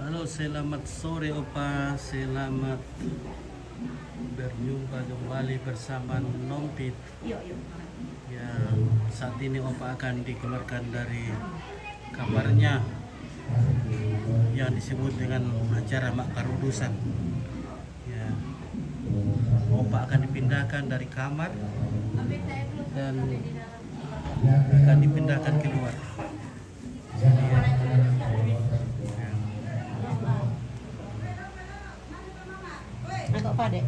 Halo, selamat sore Opa. Selamat berjumpa kembali bersama Nompit. Ya, saat ini Opa akan dikeluarkan dari kamarnya yang disebut dengan acara Makar Udusan. Ya, Opa akan dipindahkan dari kamar dan akan dipindahkan keluar. Agak pade.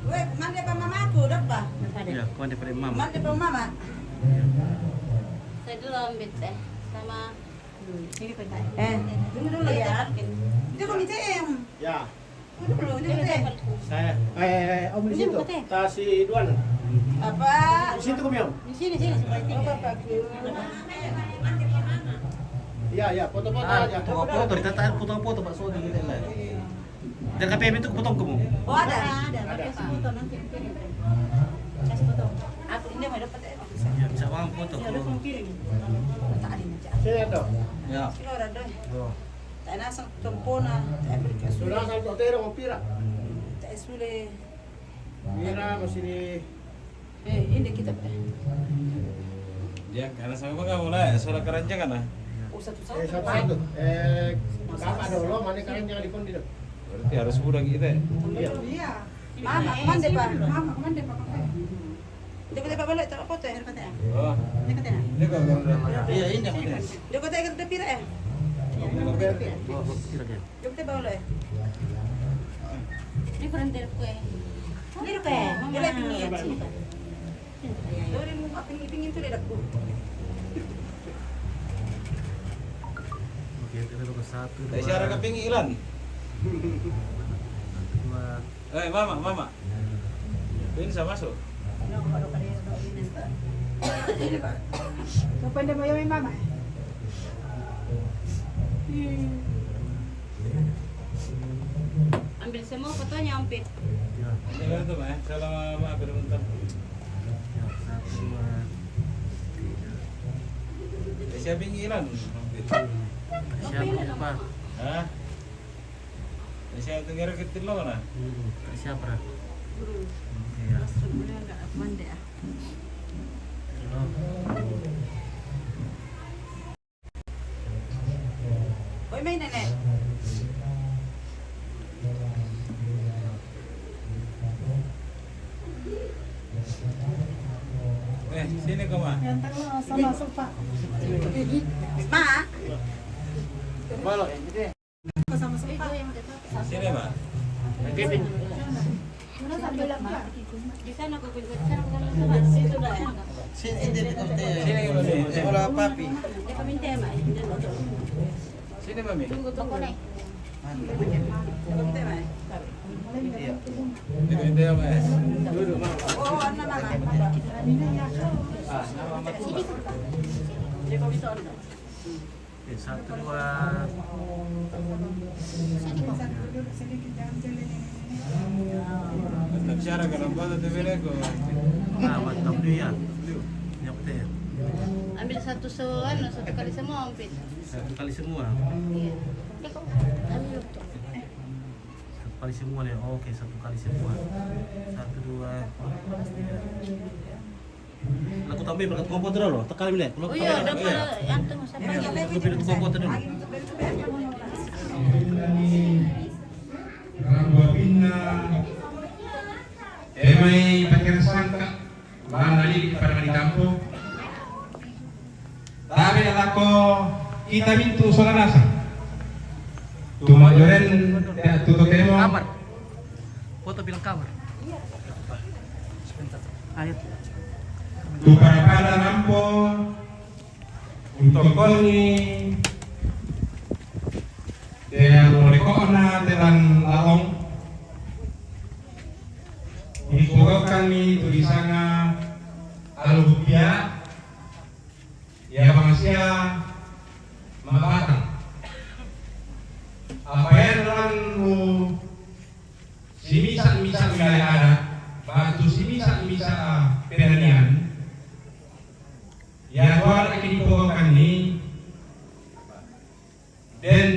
Weh, mandi apa mamaku, dak ba? Ya, kau daripada mama. Mandi apa mama? Saya dulu ambil teh sama ini kita. Dulu ya. Itu kau minta em. Ya, Dulu, ini teh. saya. Om di situ. Kasih Duan. Apa? Di situ kami Om. Di sini seperti Apa Pak? Iya, foto-foto aja. Foto-foto, ditataan foto-foto Pak Sodi gitu lah. Dan KPM itu potong kamu. Oh ada. kasih foto nanti kirim. Kasih foto. Aku ini mau dapat em. Ya, bisa uang foto Ya, udah kalau. kamu kirim. Tak ada aja. Saya ada. Ya. Sino ada deh. Oh. Tak nasa tumpona. Tak beri kasih. Sudah sampai hotel mau pira. Tak sule. Pira masih di. Ini kita. Ya, karena sama kamu lah, soal keranjang kan lah. Satu-satu. Satu-satu. Kakak dulu, mana kalian jangan dikondi dong. Berarti harus mudah gitu ya. Iya. Mama, mandi Pak. Mama, mandi Pak. Dia Pak balik tak foto ya. Oh, Ini katanya. ini kok udah. Iya, ini yang penting. Dia kata ikut pira ya. Oh, kira kira. Dia kata balik. Ini kurang dari kue. Ini kue. Dia lagi pingin. Dari muka pingin tu dia dak. Oke, kita ke satu. Tapi siapa kepinggilan? Dua. Mama. Ini bisa masuk. Kapanda mo yung mama? Ambil semua fotonya Ompit. Ya, Ini kan tuh, Mah. Salam Mama bentar. ya, satu, dua, tiga. Siapa pinggilan? Siapa? Hah? Siapa tenggara kecil lo kan? Siapa? Iya. Mandi ah. Boy may nenek. Sini kau Mah. Ma, Balok. Sini Mah. Kevin. Di sana aku kunci di sana sama situ dah. Sini Sini Mami. sekolah papi. Dia kau minta mak. Sini Mami. Tunggu nih. Itu ya Mas. Duduk, Mama. oh anak mama. Dia kau bisa onda. Oke, satu, dua. Tetap cara kalau foto tuh beda kok. Nah, mantap dia. Ya, betul. Ambil satu kali semua Ompit. Satu kali semua. Iya. Dia kau ambil tuh. Satu kali semua ya. Oke, satu kali semua. Satu, dua. Aku tambahin berkat komputer loh. Tekan bila. Oh iya, dapat yang tunggu sampai Aku pilih komputer dulu. Rambabina Emai Pakirasangka Manali pada di kampung Tapi alako kita mintu solanasa Tuma joren tuto temo Kamar. Foto bilang kamar. Sebentar. Ayo. Tu para pada lampo Untuk koni Yang molekona telan laong Ikugakan tulisannya Al-Hubia Ya manusia Mabatang Apa yang dalam si misal wilayah ada Batu si misal penanian dipogokan ni dan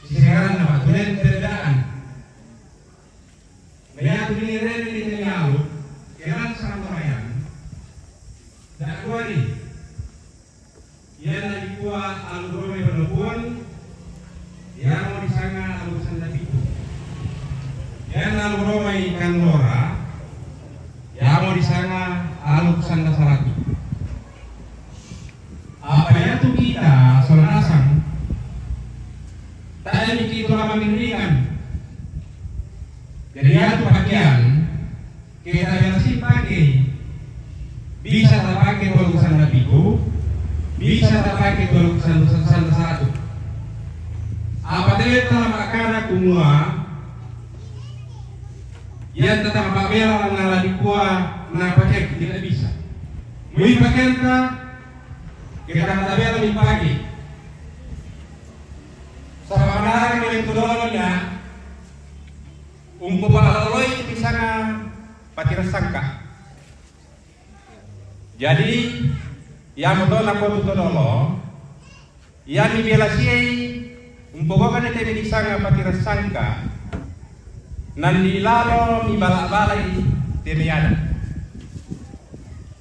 sekarang nama tulen perbedaan. Banyak tulen di tengah keran sangat lumayan. Dan kuari, ia lagi kuat alurome berlebon, ia mau disanga alusan dapiku. Ia alurome ikan lora, ia mau disanga alusan dasaratu. Apa ya tu kita soranasang tak ada mikir itu lama mengerikan. Jadi ya tu pakaian kita masih pakai bisa terpakai tulisan dapiku, bisa terpakai tulisan dasaratu. Apa dia telah makana kumua yang tetap pakaian mengalami kuah menapakai tidak bisa. Mui pakaian kita kata bela di pagi. Sebenarnya yang tudolnya palaloi bisa patira sangka. Jadi yang betul nak tudolo, yang dibela siai umpogokan itu bisa patira sangka. Nanti lalu dibalak-balai temiana.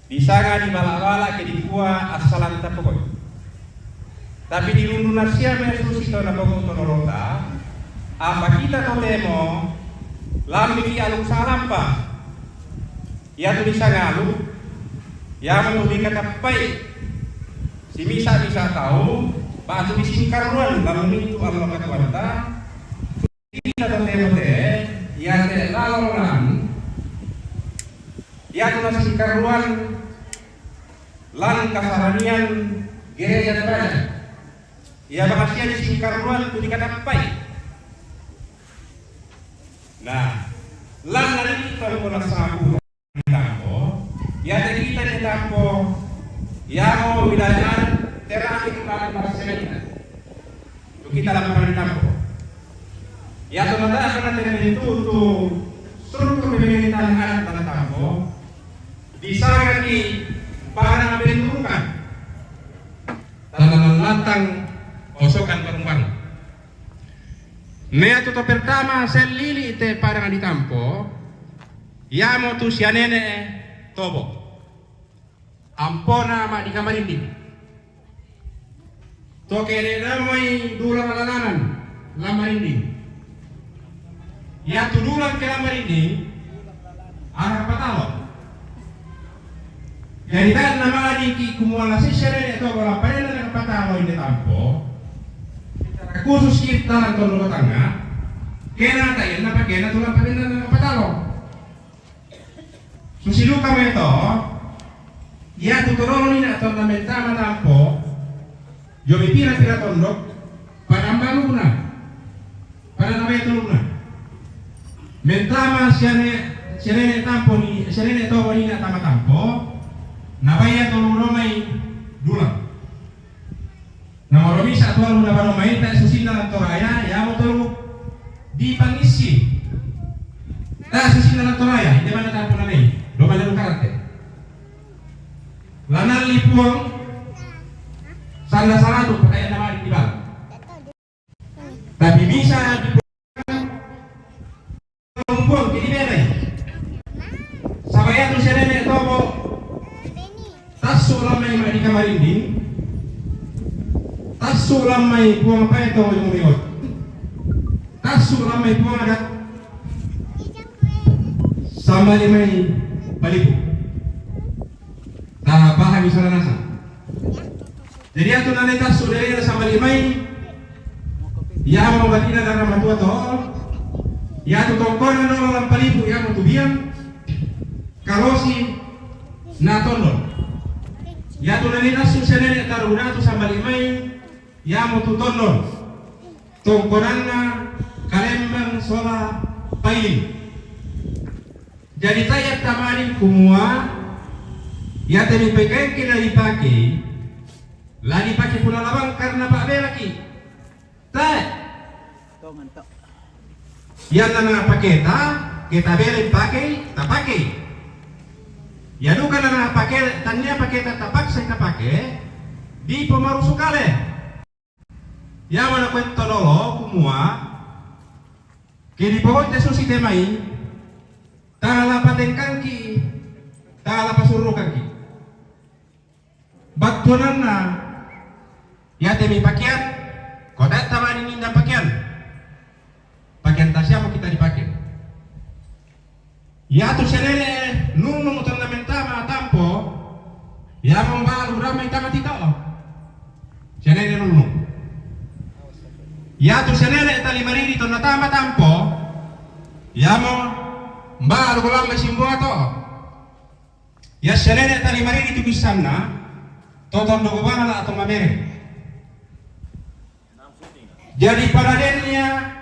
Bisa nggak dibalak-balak ke dikua asalan tak pokok. Tapi di lundu nasia mesusi to na pokok tonorota. Apa kita to demo lambi alung salampa. Ya tu bisa ngalu. Ya mau dikatapai. Si bisa tahu. Batu disingkaruan lalu itu Allah kata. Kita to demo ya te lalolan. Ya tu disingkaruan lan kasaranian gereja terbaca. Ya bahasa di singkaruan itu dikatapai. Nah, lan nari kalau nak sabu tampo, ya kita di tampo, ya mau wilayah terakhir kita bahasa kita. Itu kita lakukan tampo. Ya teman-teman akan itu struktur pemerintahan dalam tampo bisa lagi para bentukan dalam lantang osokan perempuan. Nea tuto pertama selili ite parang di tampo, yamo tu sianene tobo. Ampona ma di kamarindi. Tokere namoi dulang alananan lamarindi. Ya tu dulang ke lamarindi arah patalo. Jadi kan nama di kumulasi sere itu kalau apa yang dapat tahu ini tampo, khusus kita nonton luar tengah, kena tak ya, napa kena tulang pada dapat tahu. Susilu kami itu, ya tuturun ini atau nama tama tampo, jomi pira tondok, pada ambaluna, pada nama itu luna. Mentama siane tampo ni, siane itu ini tama tampo. Nabaya tolong romai dulang. Nama romi satu orang nama romai tak susi dalam toraya, ya mau tolong dipangisi. Tak susi dalam toraya, di mana tak pernah ni, romai dalam karakter. Lanan lipuang, salah tu pakai nama di bawah. Tapi bisa dipuang jadi berai. Sabaya tu sene tobo. Tasu lamai di kamar ini, tasu lamai buang apa itu yang melihat, tasu lamai buang adat, sama limai baliku, dah paham misalnya nasa. Jadi aku nanti tasu dari sama limai, ya mau batina dari matua toh, ya tu tongkon nolong baliku ya mau tu biang, kalau si natondol. Ya tu nani nasu senene taruna tu sama limai ya mau tu tondol tongkorana kalembang sola pailing. Jadi saya tamarin kumua ya tadi pegang kita dipakai lah dipakai pula lawang karena Pak Belaki tak yang nana pakai kita beli pakai tak pakai Ya duka na pakai tanya pakai tatapak saya pakai di pemarusu kale. Ya mana kwento lolo kumua kiri pohon tesu si temai tala patengkan ki tala pasurukan ki batuan na ya temi pakaian kota tamani ninda pakaian tasya mau kita dipakai ya tu senene nunu mentama tampo ya membalu ramai tama tito senene nunu ya tu senene tali mariri to natama tampo ya mo mbalu gulam simbo to ya senene tali mariri tu bisanna toton do bana atau mamere jadi paradennya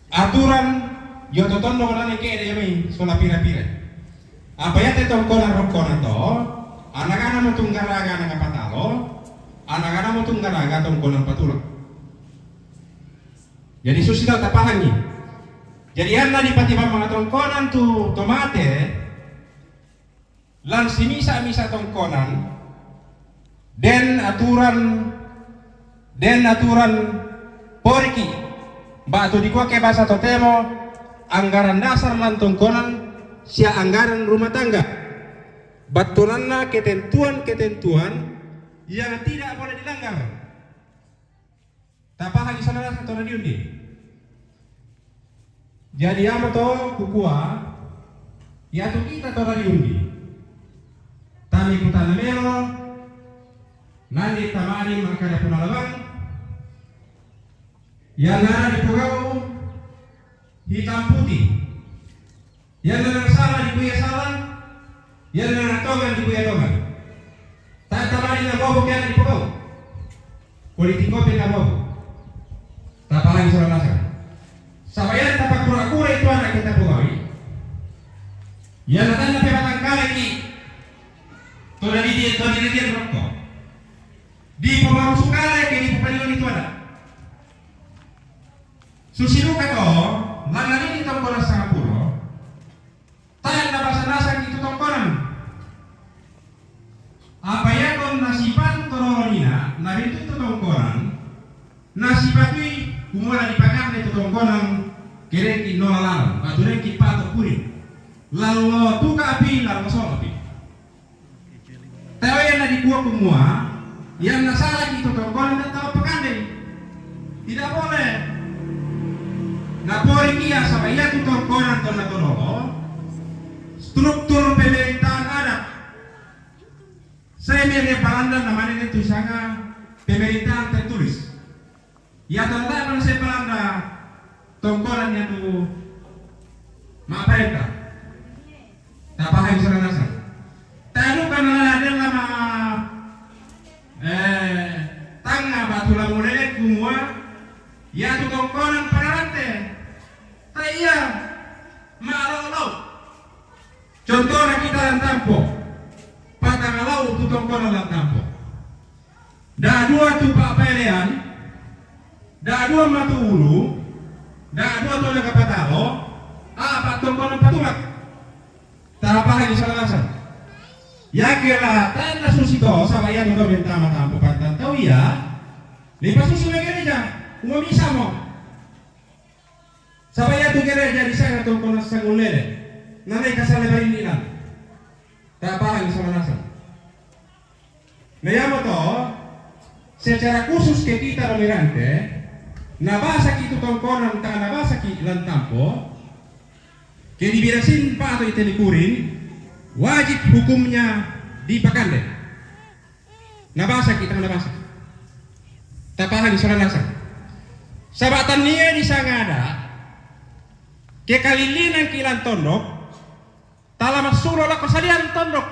aturan yo toton no nane ke de mi sola pira-pira. Apa ya tetong konan rokona to? Anak-anak mo tunggaraga nga patalo, anak-anak mo tunggaraga tong konan patulak. Jadi susila tapahan ni. Jadi anna di patiba mga tong konan tu tomate lan simisa-misa tong konan den aturan poriki. Batu di ke bahasa totemo anggaran dasar lantong konan sia anggaran rumah tangga batulanna ketentuan yang tidak boleh dilanggar tapah lagi sana satu radio di jadi amo to kukua ya tu kita to radio di tani kutana melo nani tamani makada punalabang yang nara di pugau hitam putih, yang nara salah di buya salah, yang nara tongan di buya tongan. Tak tamani na bobo kaya di pugau, politiko pina bobo. Tapahan surah nasa. Sabayan tapak kura-kura itu anak kita pugawi. Yang natanya pebatang kali ini, toda di rokok. Di pemarusu kali ke di pemilihan itu ada. Susiruka to, langan ini tongkonan sangat puro. Tayan na basa-nasa itu tongkonan. Apa ya kon nasipan tororina, narito itu tongkonan. Nasipatui kumula dipakai itu tongkonan kereki nolalan, batureki patok purin. Lalu tuka api, lalu kosong api. Tahu yang di gua kumua, yang nasalah itu tongkonan dan tahu pekandai. Tidak boleh. Napori kia sama iya tu tongkonan to natololo struktur pemerintahan ada saya mere palanda namanya itu sanga pemerintahan tertulis ya tanda mana saya palanda tongkonannya tu mapaita tapahai saranasa tahu kana ada lama tanga batu lamurele kumua ya tu tongkonan panarante iya, ma'alaw. Contohnya kita lang tampo. Patangalaw, tutong ko na lang tampo. Daadua tu papelean, daadua matuulu, daadua tu nagapatalo, apat tong ko ng patulak. Tarapahan isa lasan. Ya kira, tayo na susito, sabayan ito bintama tampo. Pagtantaw iya, lipas susunod ka niya, umamisa mo. Sabaya tu gereja di sana tong konas sangulele. Nanay kasale ba hindi lang. Tapahan sa manasan. Nayamo to, secara khusus ke kita Romirante, nabasa kita tong konan ta nabasa ki lan tampo, ke dibirasin pa ato itenikurin, wajib hukumnya dipakande. Nabasa kita nabasa. Tapahan sa manasan. Sabatan niya di sangada. Kekalilinan kilan tondok talamat suro la kasalian tondok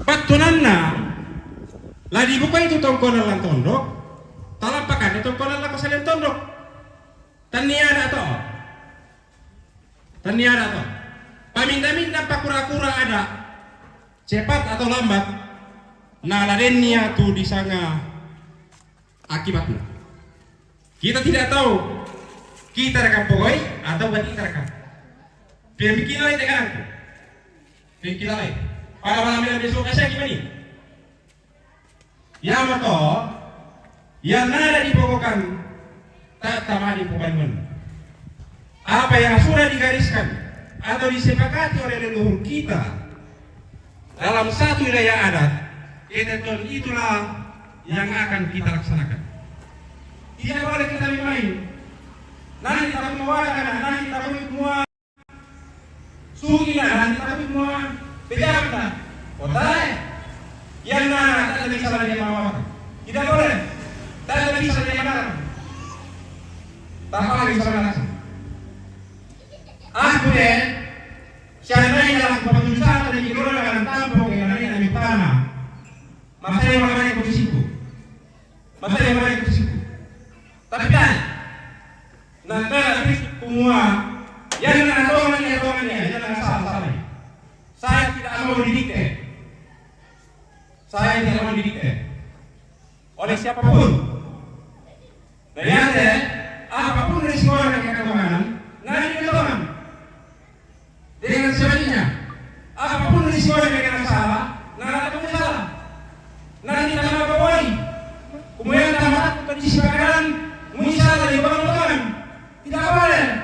batunanna la dibuka itu tongkonan lan tondok talampakan itu tongkonan la kasalian tondok taniada to paminda-minda pakura-kura ada cepat atau lambat nah ladennya tu disanga akibatnya kita tidak tahu kita rekam pokoi atau buat kita rekam. Pemikiran itu kan. Kita lagi. Pada malam yang besok saya gimana? Yang betul, yang nada dipokokkan tak tamani pembangunan. Apa yang sudah digariskan atau disepakati oleh leluhur kita dalam satu wilayah adat, itulah yang akan kita laksanakan. Tidak boleh kita main. Nanti kita semua nanti kita semua sugina, nanti kita semua pejabat. Otak yang mana tak bisa lagi mawar. Tidak boleh. Tak bisa lagi mawar. Tak boleh bisa langsung. Aku deh, seandainya dalam keputusan dari Kidora dalam tampung yang ada di tanah, masa yang mana posisiku, tapi kan, nanti lagi semua yang nantongannya, jangan salah. Saya tidak mau didikte, oleh siapapun. Dan yang ada, apapun risiko yang kita kemana, nanti kita dengan sebenarnya, apapun risiko yang kita salah, nanti kita salah. Nanti kita mau kawai, kemudian tamat ke disipakaran, misal dari bangun-bangun, tidak boleh.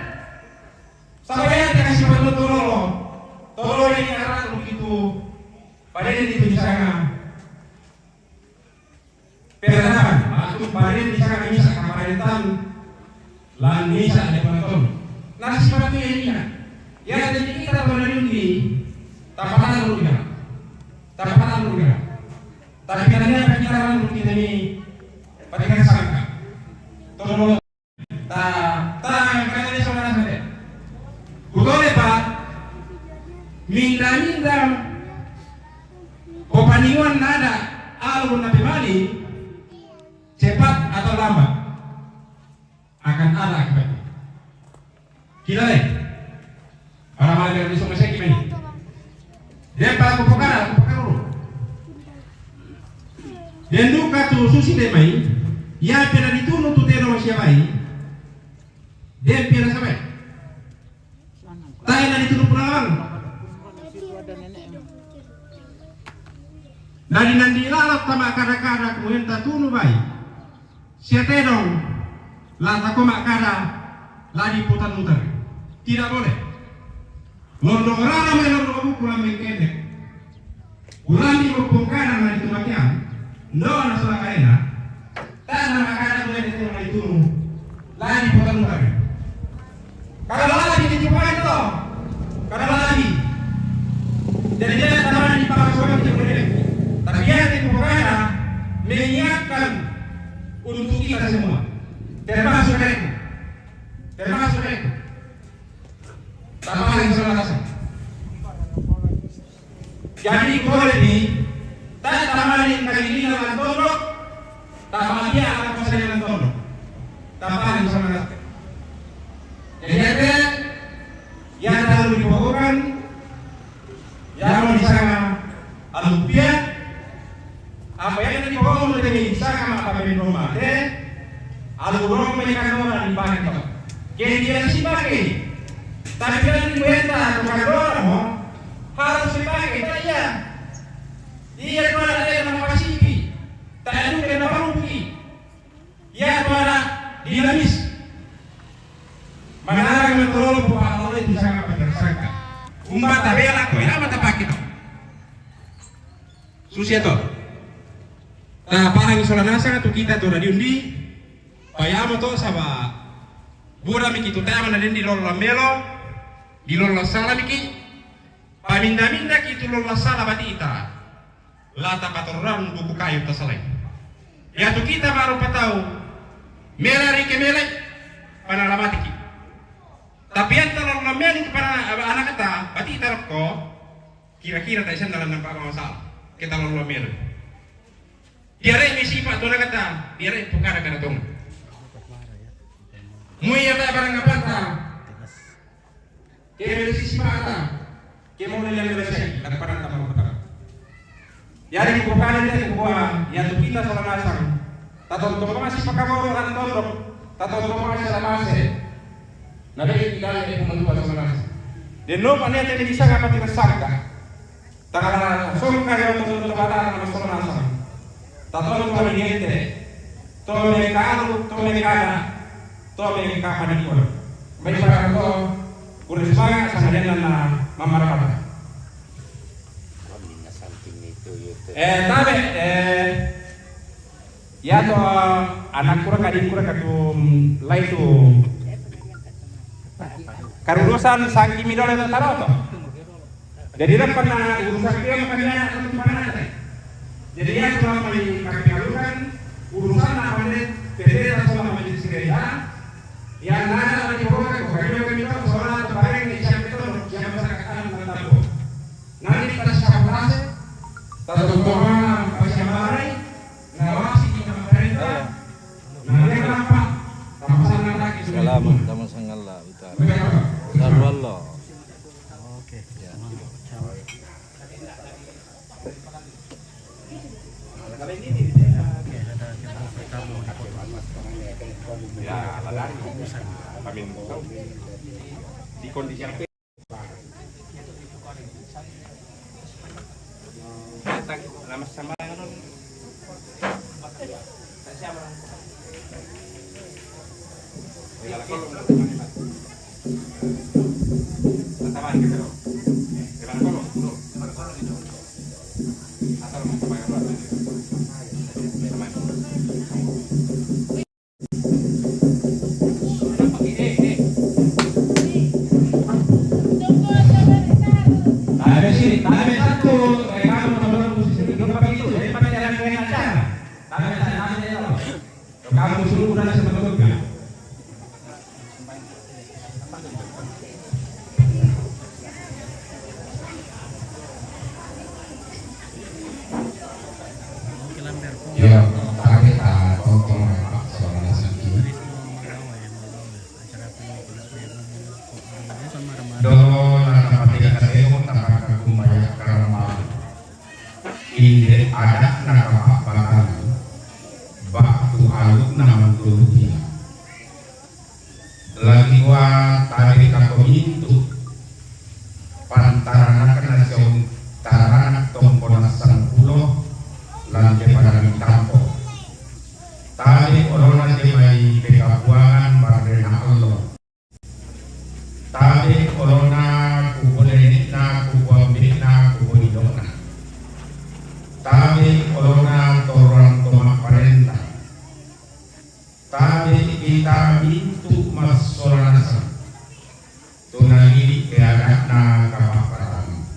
Saya tidak kasih bantu tolong ini arah begitu, pada ini itu sangat peradaban, atau pada ini sangat bisa kemarin lan bisa ada penonton. Nasi sepatu ini ya jadi kita menuruti tapatan dulu ya, tapi karena penjelasan dulu kita ini patikan sangka, tolong kalian saudara saya, boleh pak, minda pembandingan nada alur Nabi Mali cepat atau lambat akan ada akibatnya. Kita lihat orang malam di Sungai Seki ini. Dia para pupukara dulu. Dan duka tu susi demai, ya pernah ditunuh tu tero siapa ini. Dia pernah sampai. Tanya ditunuh pulang. Dari nanti lalap sama kada-kada kemudian tak tunuh baik. Siapa dong? Lata komak kada lagi putar-putar. Tidak boleh. Londong rara melondong pulang mengkedek. Ulang di pungkaran lagi tumakian. Ndoa na sudah kaina. Tanah makana boleh diterima itu. Lagi putar-putar. Kalau lagi dijumpain toh. Kalau lagi. Jadi dia taman di pangsuan di boleh. Tapi yang di pungkaran menyiapkan untuk kita semua. Termasuk mereka. Tambahan yang salah rasa. Jadi boleh ini, tak tambahin kali ini dengan tondok, tambahin dia akan pasal dengan tondok. Tambahan yang salah rasa. Jadi ada yang terlalu dibawakan, yang mau disana alumpia, apa yang dibawakan oleh ini sama apa yang rumah deh. Alurong mereka orang dipakai kok. Jadi dia sih pakai. Tapi kan diminta bukan orang harus dipakai saja. Dia kalau ada yang pasif, tak ada yang rugi. Ya kalau dinamis. Mana yang terlalu berapa itu sangat tersangka. Umat tabela kok, apa tak pakai kok. Susia toh. Nah, parang isolanasa tu kita tu diundi. Payamo to sama bura miki tu tama na di lolo melo di lolo sala miki paminda ki tu lolo sala batita lata patoran buku kayu to salai ya tu kita baru patau melari ke melai panalamati ki tapi yang lolo melo itu para anak kata batita ko kira-kira tak isan dalam nampak masalah kita lolo melo dia rei misi pak tu kata dia rei pukara kana tong Muya tak barang apa tak? Kemana sisi mana? Kemana yang bersih? Ada barang tak mau tak? Yari bukan dia bukan. Yang kita salah nasang. Tato to masih pakai orang tondok. Tato to masih salah masih. Nabi kita yang mentua salah nasang. Dan no mana yang bisa ngapa tersangka? Takala son kayo to bata na solo nasa. Tato to niente. To me kalu, to me kana. To me kapani ko. May para ko kurisma sa kanila na mamarapata. Tabe ya to anak kura kadim kura katum laitu karurusan sangki midole to taroto. Jadi dapat na urusan dia makanya satu panah. Jadi ya selama ini kami lakukan urusan namanya PD selama di Syria yang ada lagi program kami minta soal terbaik di chapter yang masyarakat tahu. Nanti kita siapkan tahu semua pasien barai ngawasi kita pemerintah. Nanti apa? Sama-sama lagi. Salamat sama sangala utara. Lalu Allah. Oke. Ya. Ya, ada kami di kondisi yang lama sama kamu suruh udah sebetulnya. Ya, tarik tokong Pak Saudara Saki. Dolo nana patika kaseo takaka kumaya karama. Inde ada naka papakan. Baktu aluk naman tulukin. Lagi wa tarik kako itu. Pantarana kena siong taranak tompona sangpulo. Lantai pada tampo. Tadi orang nanti mai pekabuangan barena Allah. Tadi corona kubolenitna kubuambitna kubulidona. Tadi corona torang tomak parenta. Tadi kita bintu masolanasa. Tunangiri keadaan kapaparan.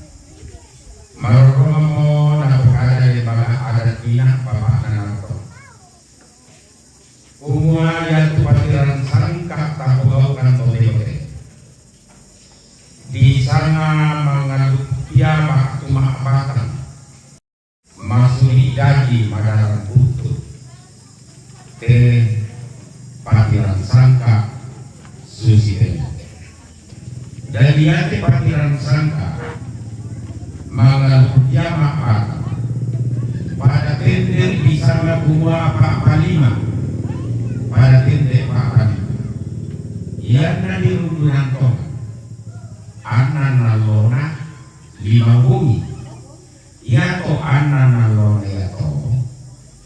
Maroromo napokada di baga adat Cina bapak nanarto. Umua yang tupatiran sangka tapogau kan tote-tote. Di sana mengaduk piama tumak batang. Masuri daji madaran butuh. Te patiran sangka susi teh. Dan dia te patiran sangka mengaduk piama batang. Pada tender bisa membuat Pak Palima. Pada tender Pak Palima. Ia nanti rundunan tong. Anak nalona 5 bumi. Ia to anak nalona ia to.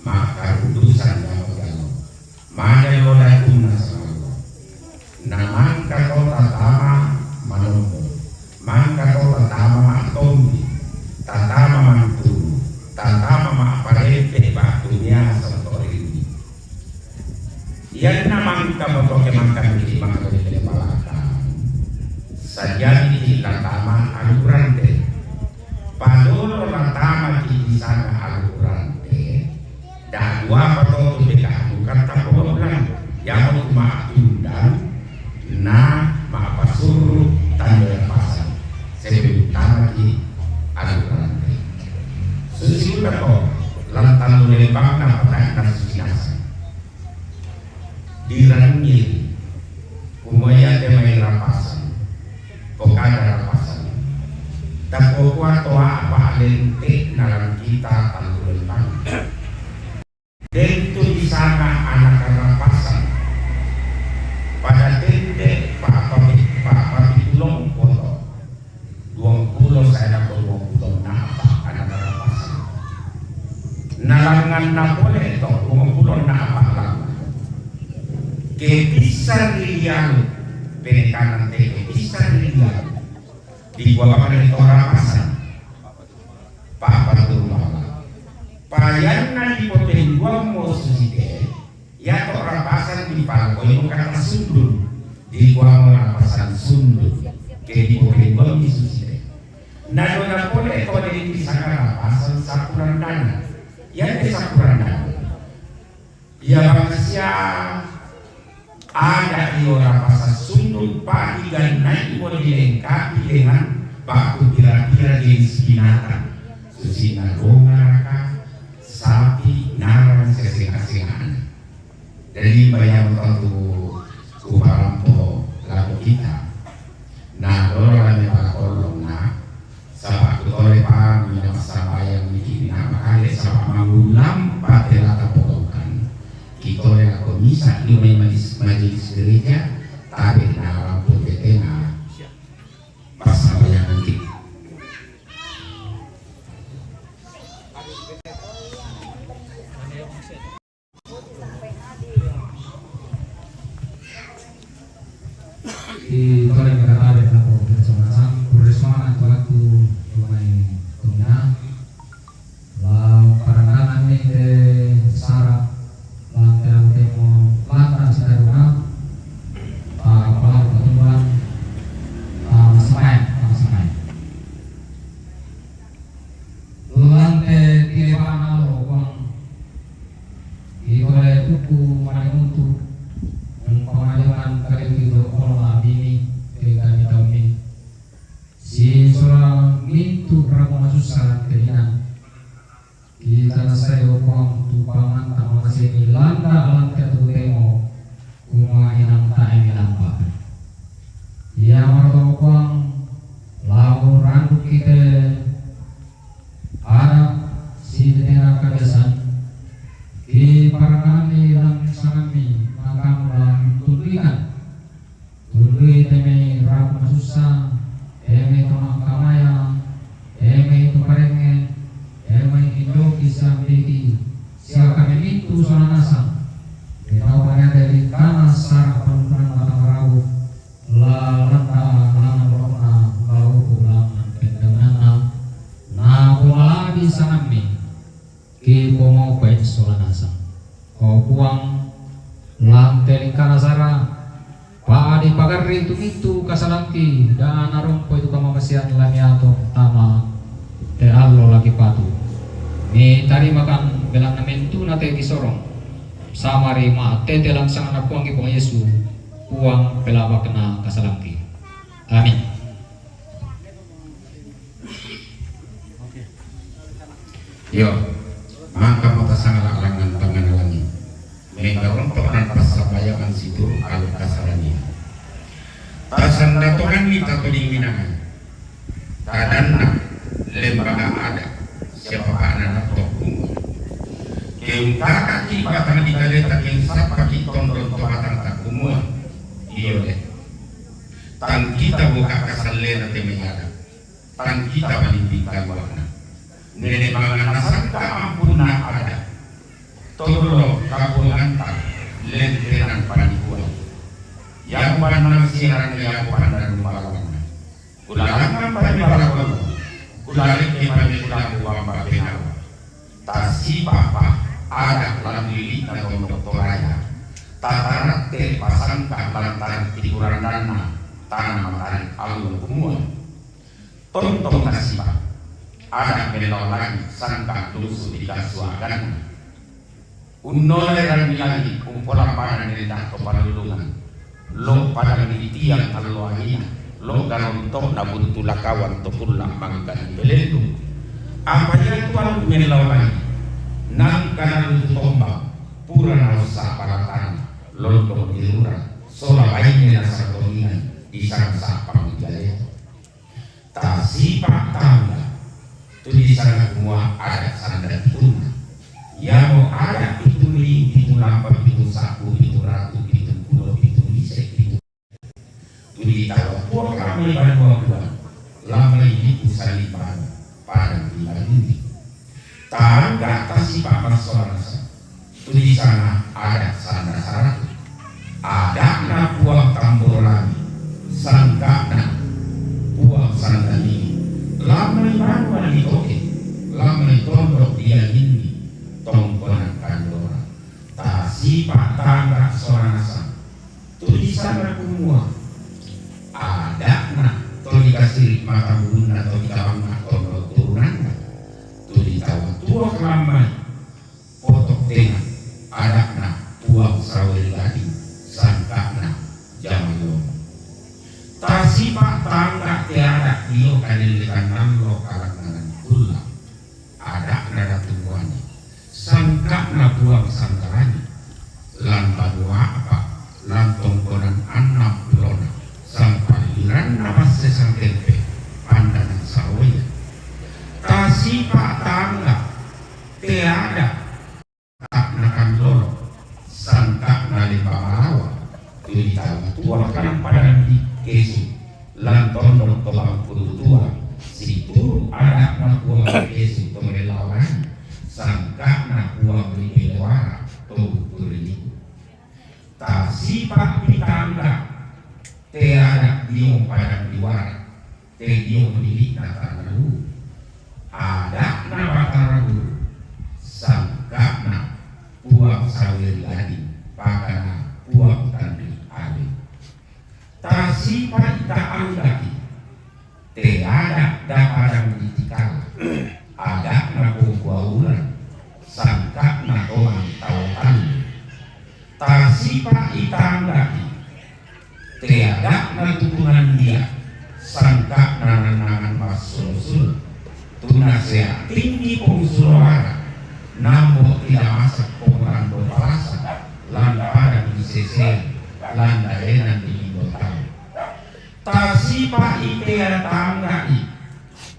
Maka utusan yang bergalo. Mana lola tuna sama. Namang kato tatama manombo. Mangka to tatama matombi. Tatama manturu. Tatama maaparete batunya santori ini. Yan namang kamotoke mangkan di mangkali palaka. Sajadi di latama alurante. Padolo latama di sana alurante. Dan dua patoto deka bukan tapolan. Yang maaftundan na maafasuru tanda pasang. Sebelum tanah di alurante. Sesudah kau lantan lembang na patah nasi dirangil kumaya temai rapasan kokada rapasan tako toa apa lente nalang kita tanpa lembang tentu di sana anak rapasan pada tende pak tulung foto 20 saya dapat 20 nah nalangan na boleh to pengumpulan na apa ke bisa dilihat penekanan teh bisa dilihat di gua pakai itu orang pasar Pak Patullah payangan di poten gua mau susite ya to orang pasar di Pak itu kata sundul di gua mau orang pasar sundul ke di poten gua di susite nah dona boleh to di sakara pasar sakuran dana ya ke sakuran dana ya manusia ada di orang pasar sundul pagi dan naik mau dilengkapi dengan baku kira-kira jenis binatang susi naraka, sapi, narang, sesing-asingan. Jadi bayang tentu kubarampo lagu kita. Nah, orang yang kolong na, sabak kutole pa minyak sabayang begini. Nah, makanya sabak mengulam patela tapokan. Kita yang komisa di majelis gereja, tapi narang putih-tengah pas sabayang nanti. Di tole kata ada aku bersama bersama waktu mengenai tuna la parangan ini de sara lantai demo lantai sekarang apa pertemuan sampai lantai tiga panel uang di tole tuku mana untuk pemajangan kali itu olah bini dengan kami si seorang itu berapa susah keinginan kita saya uang tupangan tanpa masih dilanda tu demo kuma inang tak lampa ya marto uang lau randu kita ada si dengan kebiasaan di parangan di dalam sanami makam tulikan tuli teme rapu susah eme tona kamaya eme itu parenge eme indo kisah beki siapa itu soal nasa kita banyak dari tanah sarah perempuan matang rabu la landa lana lorona lau pulang pendana na pola di sanami ki pomo baik soal nasa kau buang lantai lingkara sara Pak di pagar itu kasalanki dan arompo itu kama masian lamiato tama te allo lagi patu ni tari makan belang namentu nate kisorong samari ma tete langsang anak puang ki Yesu puang pelaba kena kasalanki amin. Yo maka mata sangat langan tangan lagi menggarong peran pasabayangan situ aluk kasarani tasan datokan kita tuling minangan kadang lembaga ada siapa anak tokum keungkaka kibatan dikaleta kengsapa kitondon tobatang takumua iyo deh tan kita buka kasalena temeyada tan kita balimbingkan warna nenek mangan nasangka ampuna ada tolo kapungantan lentenan panikuan yang panang siaran yang pandang malawan ulangan panibalawan ulalik kemani ulang uang bapenawa tasi papa ada dalam lili atau doktoraya tatarat pasang lantaran tiduran dana tanah matahari alun kumua tontong tasi papa ada menolak lagi sangka lusuh di kasuagan unoleran lagi kumpulan pada nilai kepadulungan lo pada tiang alwahina lo garontok na buntula kawan to pulang mangkan belelu apa yang tuan melau lagi nang kanan tombak pura nausa para tanah lontong dirurat sola baiknya sartoningan isang sapang jale tak sipak tangga tulisan semua ada sandal tuna yang ada itu ling, itu lampa, itu sapu, itu ratu, itu pulau, itu lisek, itu tahu buat kami bantuan lama ini usalipan pada bulan ini tangga atas Tasipa masalah tulisan ada sana syarat ada na buang tambolan sangka na buang sandani lama ibawan itoke lama itondok dia ini tongkonan kandora tasipa tangga soranasa tulisan kumua ada na to dikasih mata bunda to dikawang tondok turunan to ditawa tua kelamai potok tengah ada na buang saweri gading sangkana jamayo tasipa tangga tiada dio kanilikan namlo kalangan kula ada nada tungguannya sangkana buang sangkaranya lan badua apa lan tongkonan anak lona sampaliran namas sesang tempe pandangan sawoya tasipa tangga tiada tak nakan lolo sangka nali pamalawa tuitawa tua kan padang di kesu lanton dong tobang kudu tua situ ada na buang kesu to melawan sangka na buang di lewara to turini tasipa pitangga teada diong padang diwara te diong milik na tanalu ada na bataragu sangka na buang sawir lagi pakana buang tandri ali tasipa ita anggati teada daparang ditikala ada na buang sangka na tomang tawatan tasipa ita anggati teada na tutungan dia sangka na nanangan masul-sul tunasea tinggi pengsuara namo tidak masak pengurangan berpalasa lan pada disesen lan daenan di botang tasipa itea tanggai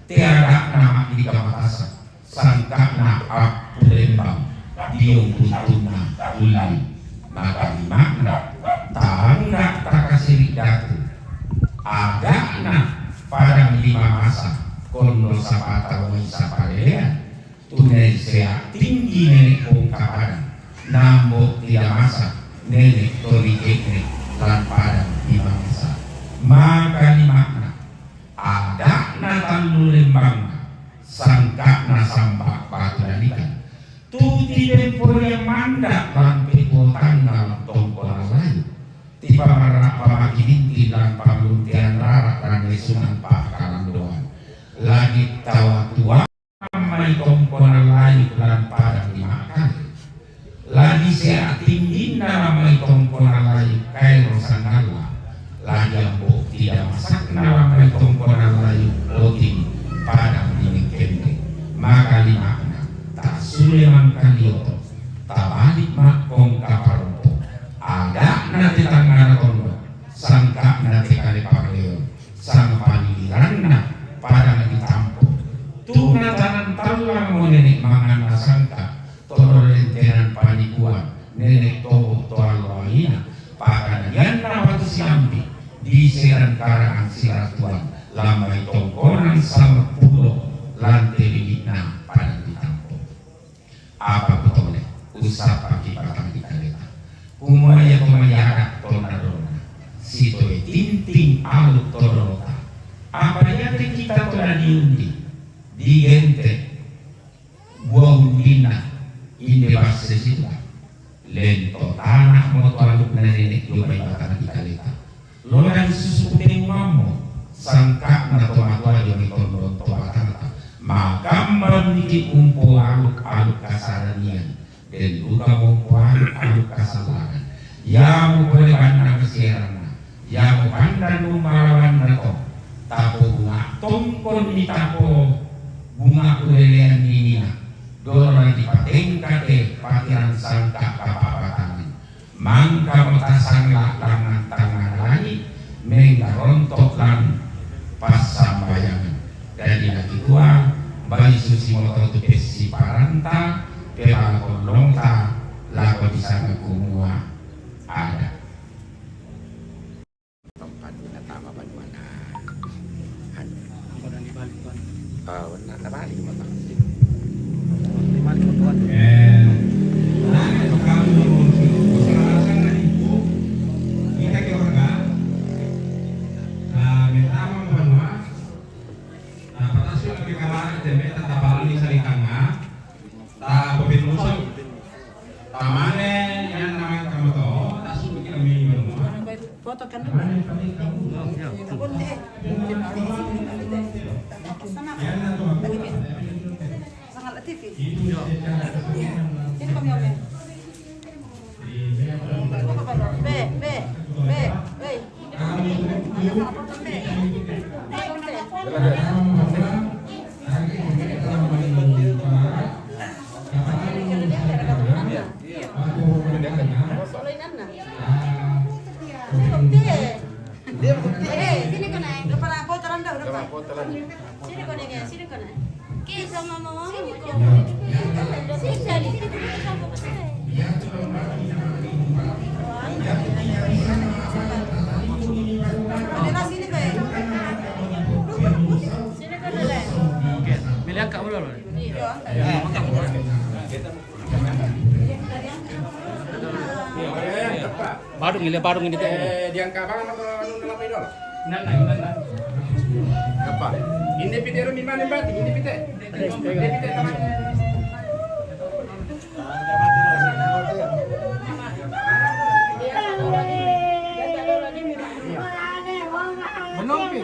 tiada nama di kamatasa sangka na apu lembang diung kuntuna uli maka makna tangga takasiri datu ada na pada lima masa kondo sapata wai sapalean tunai sea tinggi nenek kong kapadang nambo tidak masak nenek tori ekne lan padang di bangsa maka di makna ada na tandu lembang sangka na sambak patulanikan tuti tempo yang mandak lan pepo tanggal tongkolan lain tiba marah pamakininti lan pamluntian rarak lan lesungan pakalan doan lagi tawa tua mai tongkonan lain lan padang dimakan lagi sea tinggi namai tongkonan lain kairo sangala lagi ambo tidak masak namai tongkonan lain roti padang dimikende maka limakna tak suleman kalioto tak balik makong kaparompo ada nanti tangan tondo sangka nanti kali parleo sang paliran na padang ditampo tuna tanan talang mo nenek mangan nasangka toro rentenan panikuan nenek tobo toal loalina pakana yan na watu siambi di seran karaan siratuan lamai tongkonan sama pulo lante bibitna padang ditampo apa kutole usap pagi patang di kaleta kumaya kumayara tonadona sito tinting alut todorota apa yate kita tola diundi di gente buang dina inde bahasa sila lento tanah moto aluk na nenek lumay batang di kaleta lolang susupeng mamo sangka na tomatwa yung itondo tomatang makamban niki umpo aluk kasaranian dan luka umpo aluk kasalanan ya mo kuleban na kasirana ya mo pandan lumalawan na to tapo bunga tongkol ni tapo bunga kulelean niniya doon di patengkate patiran sangka kapapatangan mangka matasang lalangan tangan langit menggarontok lan pasambayangan dan dinakikuan bayi susi motor tu pesi paranta pelakon longta lakon di sana kumua ada tempat binatama bagaimana Ako na nibalik ko. benar balik Nibalik ko. teme tatapalani salikanga ta pepenusan tamane yang namanya kamu to tak suruh kita minum. Foto kan dulu. Ya, Kunti. Sana. Sangat TV. Sini kami omnya. Sini kau naik. Kepala kotoran dah udah Pak. Sini kau naik. Sini kau naik. Kisah mama. Sini kau. Sini Sini kau naik. Ada nasi ni kau. Sini kau naik. oke. Milih angkat dulu. Badung ini teh. Diangka bangan atau anu dalam idol? Nana. Apa? Ini pitero min mana bati? Ini pite. Ini pite taman. Belum pi.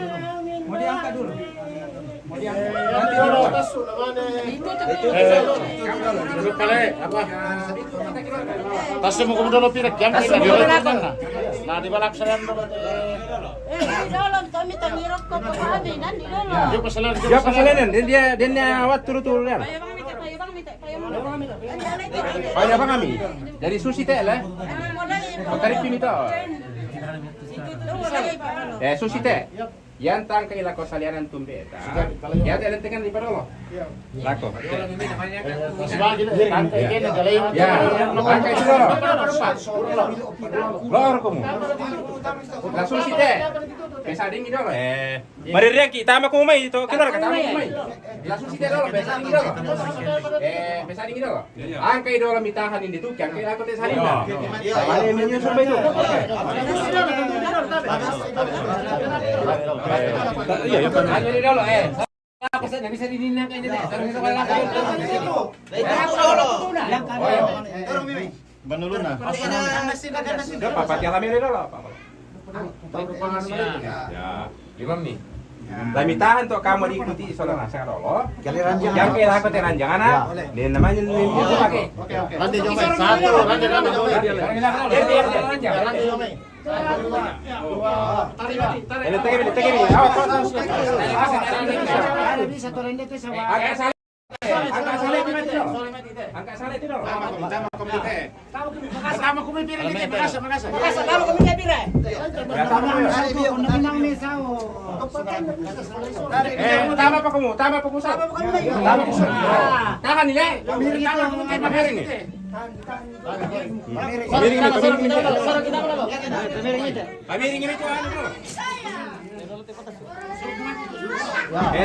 Mau diangkat dulu. Mau diangkat. Nanti dulu atas namanya. Dulu kali apa? Tas mo kumo dulu pirak jam kita di belakang. Nah di balak saya dulu. Di dalam kami tangirok kau pahami nan di dalam. Dia pasalan. Dia pasalanan dia awat turu-turu ya. Payo bang minta, payo bang minta, payo bang minta. Banyak apa kami? Dari susi teh lah. Tarik pin itu. Susi teh. Yang tang kaila ko salianan tumbe ta. Ya teh lentengan di padolo. Lako. Kantai kene galay. Ya. Angka itu lo. Lor kamu. La susi teh. Pesa dingin dolo. Mari riaki tama ko mai to keluar ka tama ko mai. La susi teh dolo pesa dingin dolo. Pesa dingin dolo. Angka itu dolo mitahan ini tuh yang kaila ko teh salina. Mari menyusun itu. Iya, ya kan. Ayo dulu, Aku saja bisa dininang ini deh. Terus kita balik lagi. Dorong Mimi. Banuluna. Sudah Papa alami dulu, Papa. Ya, gimana nih? Lami tahan tuh kamu diikuti isolan nasa dulu. Yang kayak aku teranjang anak. Dia namanya itu pakai. Oke. Nanti jomai satu, nanti jomai. Nanti jomai. Ini tegemi. Awas. Bisa turun itu sama. Angka salah itu dong. Sama kami piring ini, makasih. Makasih kalau kami jadi re. Tama pa kamu, tama pa kusap. Tahan nila. Pamiring ni. Pamiring ini tuan.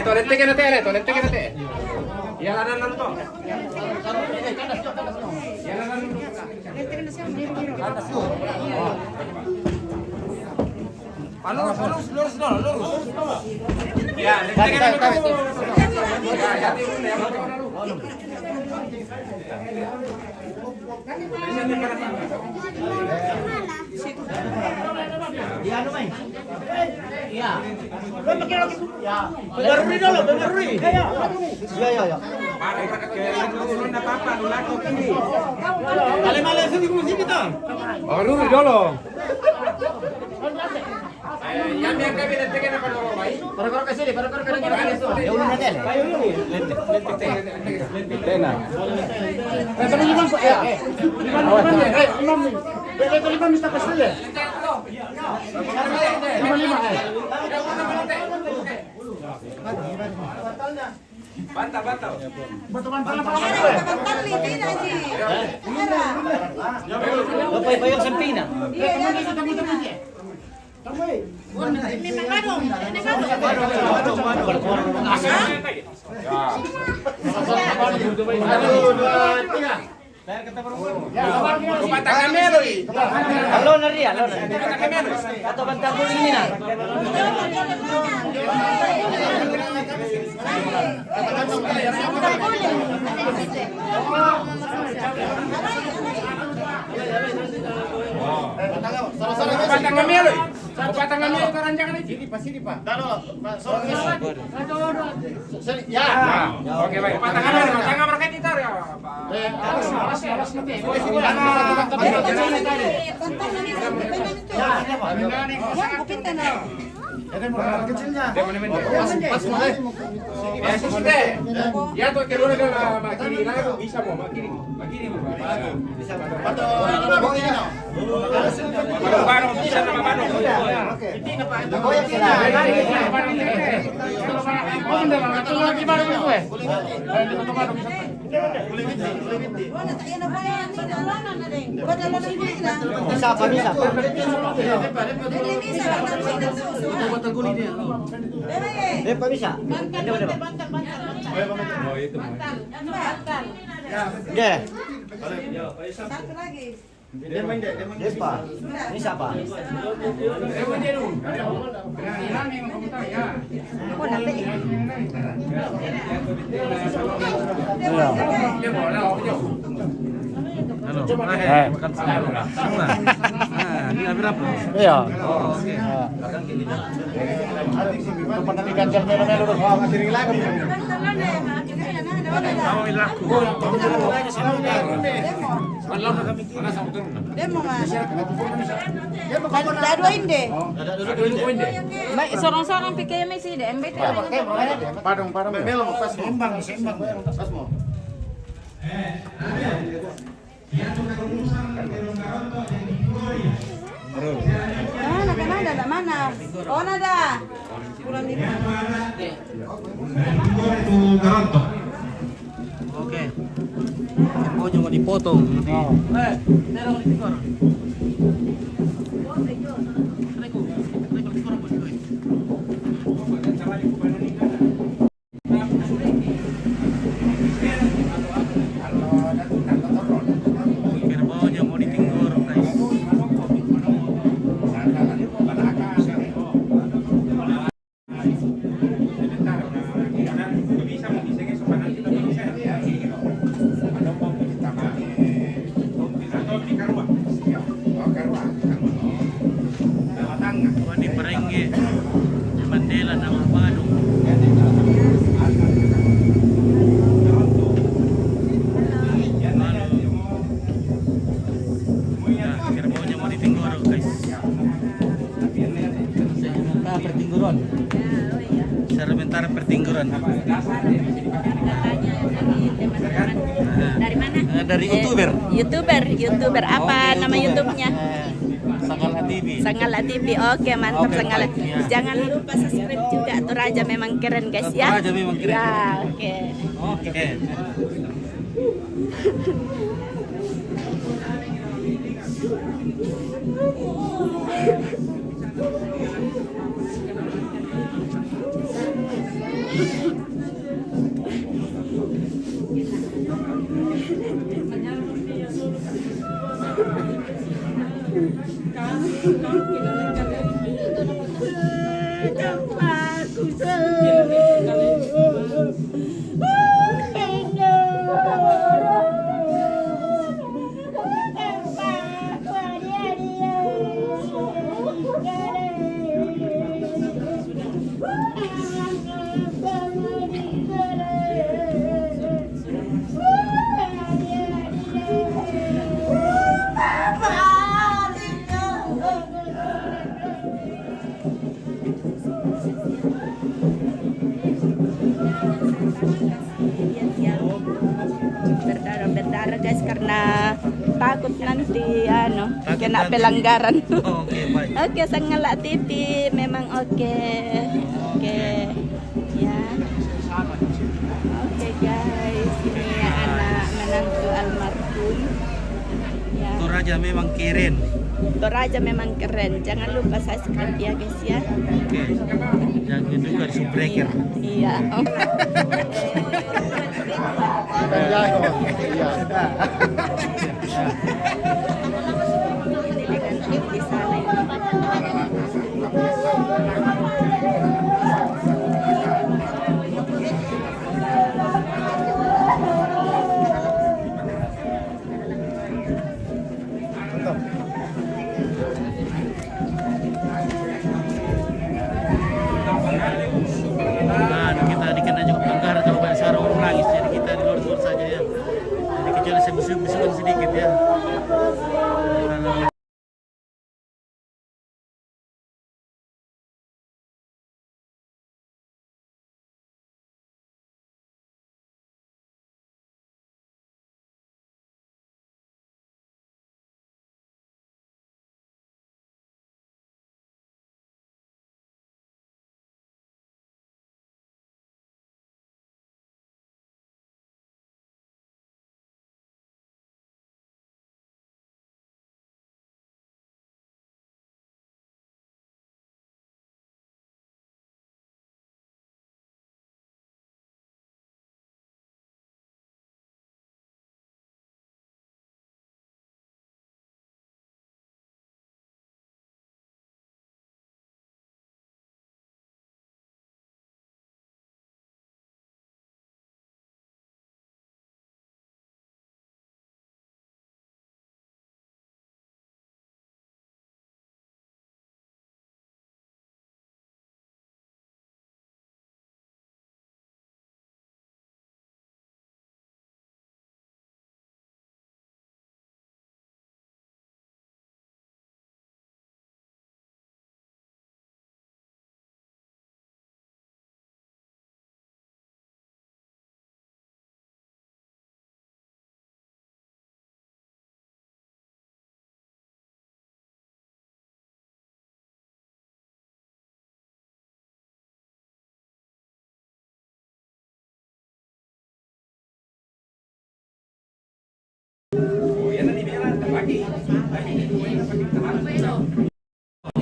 Tolente na te. Ya lanan nan to. Ya lanan. Lurus. Ya, lente na to. Ya, tirun ya. Bengaruri dulu. Ya. Lurus dulu. Yang kami lente na pa dulu, mai. Para ke sini. Ya udah nanti. Lente na. Tapi lima kok ya. Imam. Betul lima mesti ke sini. Lima. Bantal. Bantal litin aja. Payung sempina. Ini kadung. Kupata kamero i. Alon na ria. Ato bantang ini na. Batang ngambil, batang ngambil keranjang ini. Sini Pak, sini Pak. Ya. Oke baik. Batang ngambil, jangan berkait itu ya. Awas nanti. Kecilnya. Ya tuh kedua adalah makiri lagu bisa mau makiri mau. Bisa Bano bisa nama Bano. Bisa apa bisa? Pak bisa? Oke. Satu lagi. Depa. Ini siapa? Halo, makan semua. Ini berapa? Iya. Oh, oke. Nanti ganjar melo-melo terus mau ngasih lagi. Mau laku. Demo mas. Ada dua inde. Sorong-sorong pikir mesi deh, embet. Padong. Melo pas seimbang pas mau. Mana? Oh, nada. Oke. Mau cuma dipotong nanti. Kerbaunya mau ditinggur, guys. Ini perengge Mandela nama Badung. Kerbaunya mau ditinggur, guys. Sementara pertingguran. Dari mana? Dari YouTuber. YouTuber apa nama YouTube-nya? Sangala TV. Sangala TV. Oke, mantap Sangala. Jangan lupa subscribe juga. Tuh Raja memang keren, guys ya. Raja memang keren. Ya, oke. Oke. Berdarah guys karena takut nanti kena pelanggaran. Oke, baik. Oke, Sangala TV memang oke. Ya. Oke guys, ini anak menantu almarhum. Ya. Toraja memang keren. Toraja memang keren. Jangan lupa subscribe ya guys ya. Oke. Jangan juga di subbreaker. Iya. Di sana ini.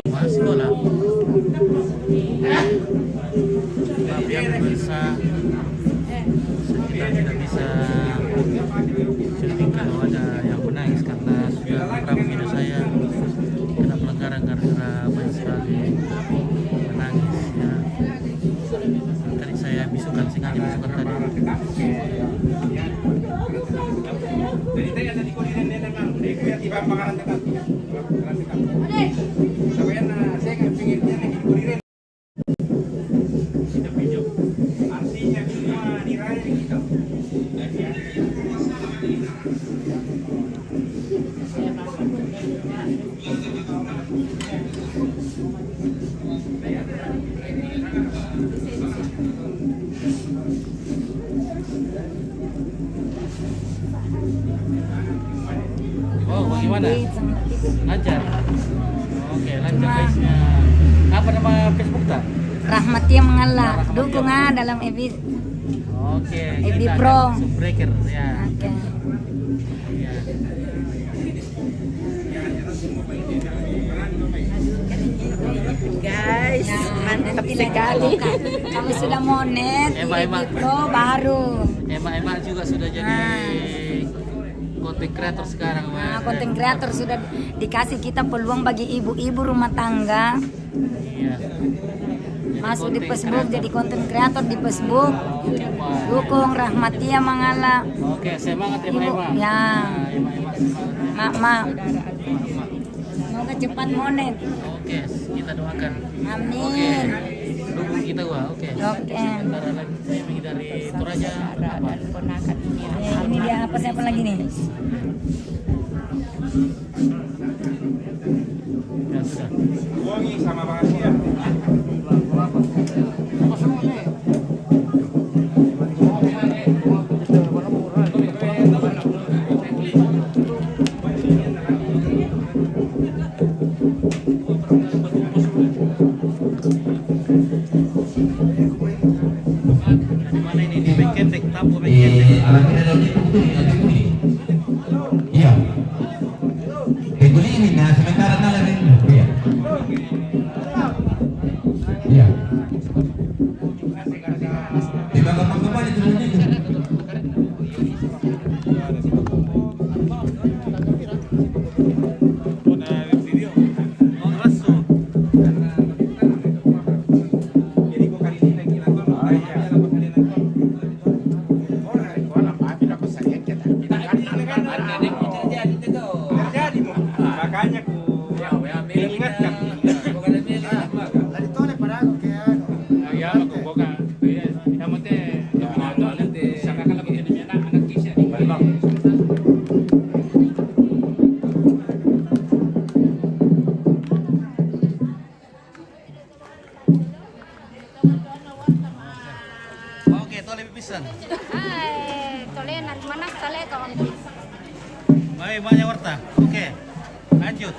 Masih sekolah. Maaf ya pemirsa, kita tidak bisa syuting kalau ada yang menangis karena sudah beberapa video saya kena pelanggaran gara-gara banyak sekali menangis ya. Tadi saya bisukan sengaja bisukan tadi. Jadi tadi ada di kulirin dia memang, dia kuliah tiba makanan dekat. Tapi kan saya nggak pingin dia lagi di kulirin. Kita video. Artinya semua nilai kita. Oh, bagaimana? Lancar. Oke, lancar guysnya. Apa nama Facebook tak? Rahmatia mengalah dukung dalam FB. Oke. FB kita Pro. akan Subbreaker ya. Oke. Ya. Guys, mantap sekali. Kami sudah monet di Ema. FB Pro baru. Ema juga sudah jadi content creator sekarang. Nah, konten kreator sudah dikasih kita peluang bagi ibu-ibu rumah tangga Iya. masuk di Facebook jadi konten kreator di Facebook. Dukung Rahmatia Mangala. Oke, semangat Ema. Ya. Nah, Ema semangat. Mak. Semoga cepat monet. Oke, kita doakan. Amin. Oke. Dukung kita gua. Oke. Oke. Sementara lagi streaming dari Toraja apa? Ya, ini dia apa siapa lagi nih? Ya sudah. Wangi sama bahagia. Di mana ini? Di Bengkendek, Tapo Bengkendek. Iya. Ini nah sementara na lang iya. Iya. Di ba kapag itu dito? Oh, raso. Jadi gua kali ini lagi nonton, kayaknya dapat kali nonton. Terjadi mau. Makanya ku mengingatkan. Oke, itu lebih pisan. Tolenan mana sale kawan. Baik, banyak warta. Oke. Lanjut.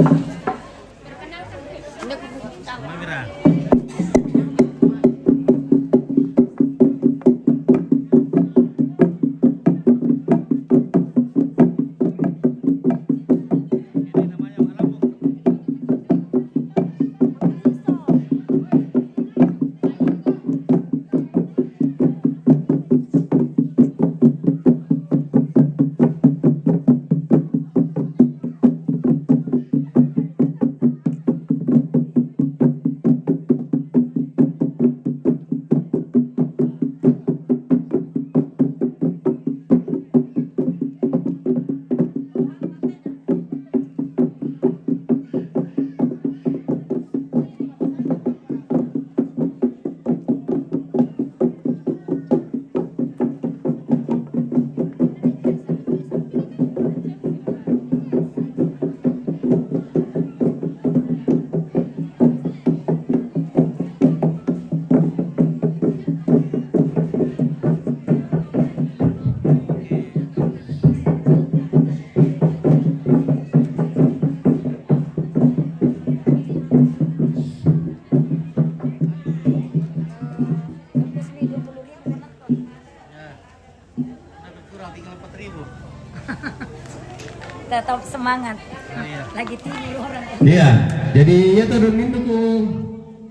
Mira. Ini namanya Malambung. Tetap semangat. Iya. Lagi tidur orang. Iya, jadi ya tuh don induk ko.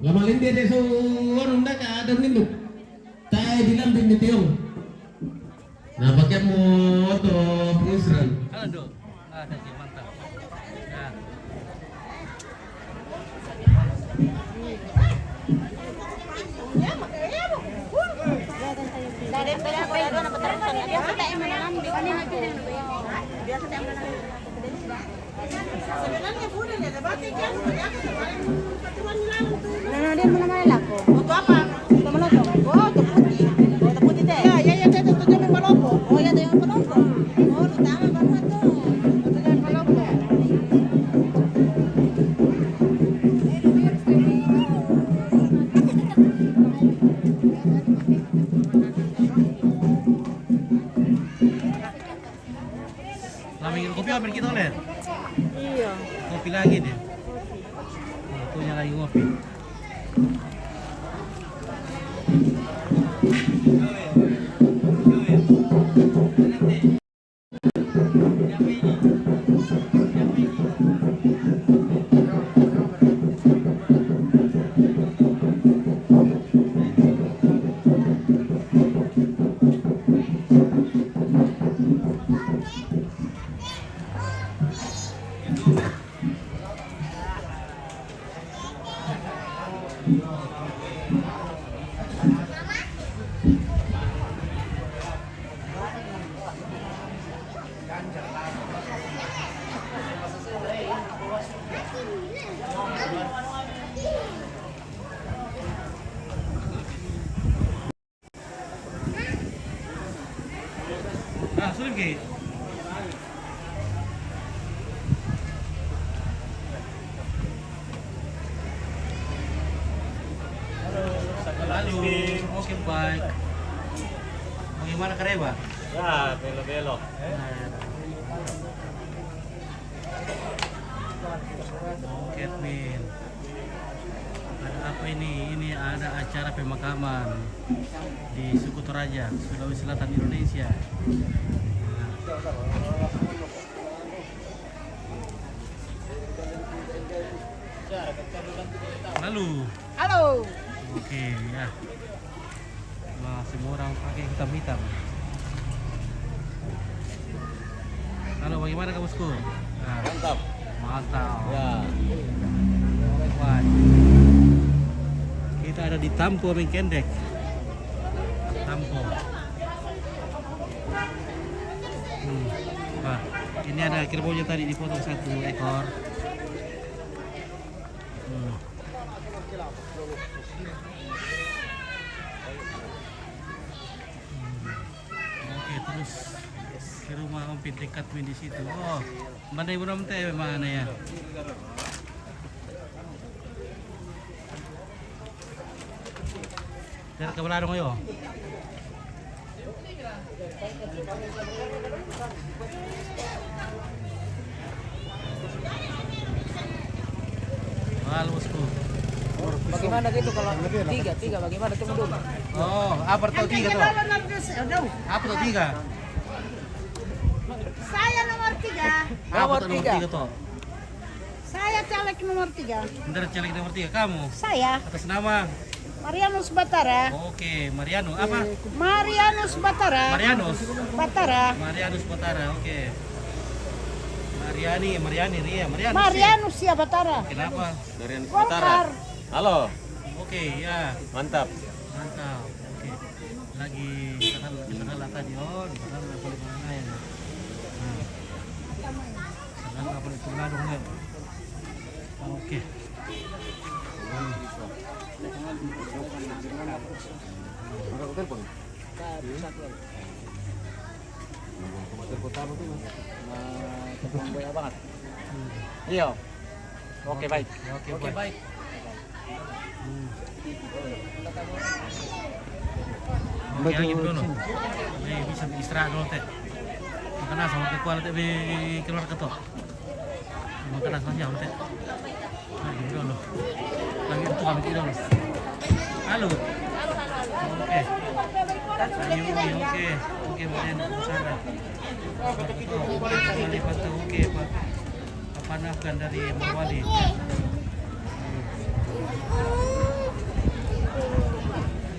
Lama lindi deh so orang dah ada induk. Tay di lambing di tiung. Nah, pakai moto pengusiran. Halo, Dok. Ada sih, mantap. Nah. Sebenarnya boleh ya, tapi kan Nah, dia mana laku. untuk apa? Untuk melotong. Oh, untuk putih. Oh, untuk putih teh. Ya, itu jangan melompo. Oh, ya, jangan melompo. Oh, lu tahu banget tuh. Itu jangan melompo. Lama minum kopi apa kita oleh? Iya. Kopi lagi deh. Waktunya lagi ngopi. Ah, sulit ke? Halo, oke baik. Bagaimana Kareba? Ya, belok-belok. Oke, Admin. Ada apa ini? Ini ada acara pemakaman di suku Toraja, Sulawesi Selatan, Indonesia. Lalu. Halo. Oke, ya. Nah, semua orang pakai hitam-hitam. Halo, bagaimana kamu, Bosku? Nah, Mantap. mantap. Ya. Baik. Kita ada di Tampo Mengkendek. Tampo. Wah, ini ada kerbaunya tadi dipotong 1 ekor. Oke, terus ke rumah Om Pintek Katwin di situ. Oh, mana ibu nom teh mana ya? Dari kebelarang ayo. Halo, Bosku. Bagaimana gitu kalau tiga bagaimana tunggu dulu. Oh, apa tuh 3 tuh? Apa tuh 3? Saya nomor 3. Apa tuh nomor 3 tuh? Saya caleg nomor 3. Bentar, caleg nomor 3 kamu. Saya Atas nama. Marianus Batara. Oke, Mariano apa? Marianus Batara. Marianus. Batara. Marianus Batara. Oke. Mariani, Ria, Marianus. Marianus ya Batara. Kenapa? Dari Golkar. Halo. Oke, ya. Mantap. Mantap. Oke. Lagi kita tadi. Oh, di sana apa di mana ya? Nah. Sekarang apa di Tulungagung ya? Oke. Iya. Oke, baik. Oke, baik. Oke, lagi dulu. Ini bisa istirahat dulu teh. Makan nasi sama kekuatan teh keluar ketok. Makan nasi aja teh. Lagi dulu. Lagi itu kami dulu. Halo. Oke. Oke, Marian Sarah. Oke, Pak. Papan Afgan dari Morowali.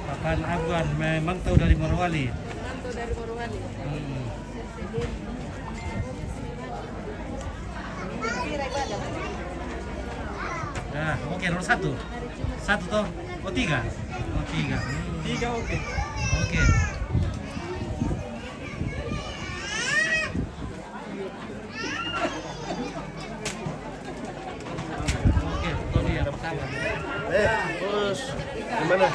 Papan Afgan memang tahu dari Morowali. Mantau dari Morowali. Nah, oke, nomor 1. 1 toh? Oh 3? Oh 3. 3 oke. Oke. Oke, itu dia pertama. Terus gimana?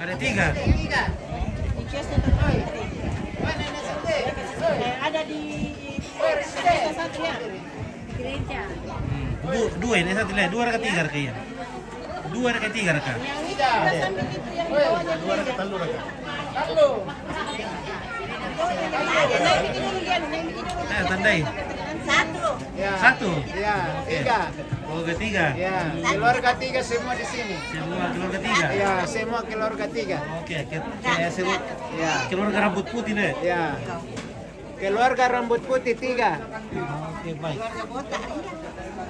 Ada 3. Ada di gereja satu ya. Gereja. Dua ini satu lihat, 2 raka 3 raka ya. 2 raka 3 raka. Yang itu ada sambil itu yang di bawahnya. 2 raka telu raka. Naik bikin dulu Gian, naik bikin dulu. Nah, tandai. 1. Ya, 3. Oh, ketiga. Ya, keluarga 3 semua di sini. Semua keluarga 3. Ya, semua keluarga 3. Oke, kayak sebut Ya, keluarga rambut putih deh. ya. Keluarga rambut putih 3. Oke, baik.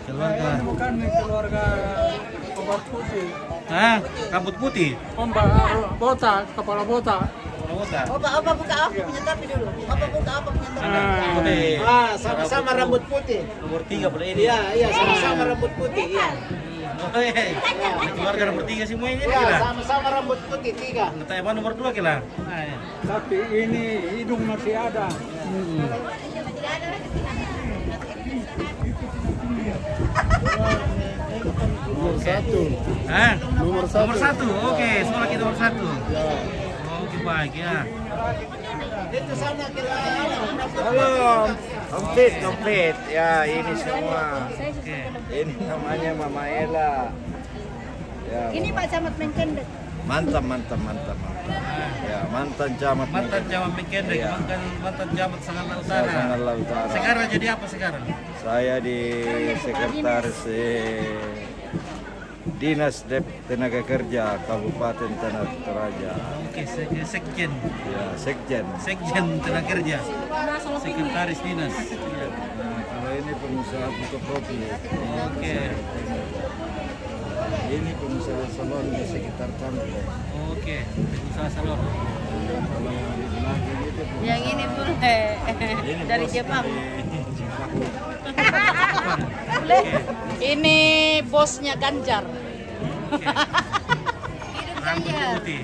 Keluarga. Bukan keluarga obat putih. Ah, rambut putih. Botak, kepala botak. Oke. Opa buka apa punya topi dulu. Opa buka apa punya topi. Oke. Ah, sama-sama rambut putih. Nomor 3 boleh ini. Iya, iya, sama-sama rambut putih. Iya. Oh, ini keluarga nomor 3 semua ini Iya, kira. sama-sama rambut putih 3. Tanya apa nomor 2 kira? Nah, ya. Tapi ini hidung masih ada. Nomor 1. Hah? Nomor 1. Nomor 1. Oke, sekolah kita nomor 1. Oke, baik ya. Itu sama kita. Halo, komplit. Ya, ini semua. Oke. Ini namanya Mama Ella. Ya, Ini Pak Camat Menkendek. mantap. Ya, mantan camat. Mantan Jawa Mekendek, Iya. mantan Jabat Sanggala Utara. Sanggala Utara. Sekarang jadi apa sekarang? Saya di sekretaris Dinas Tenaga Kerja Kabupaten Tanah Toraja. Oke, sekjen. Ya, sekjen. Sekjen Tenaga Kerja. Sekretaris Dinas. Iya. Nah, kalau ini pengusaha fotokopi. Oke. Ini pengusaha salon di sekitar kampung. Oke, usaha salon. Kalau yang di belakang itu Yang ini boleh dari bos Jepang. Oke. Ini bosnya Ganjar. Rambut putih.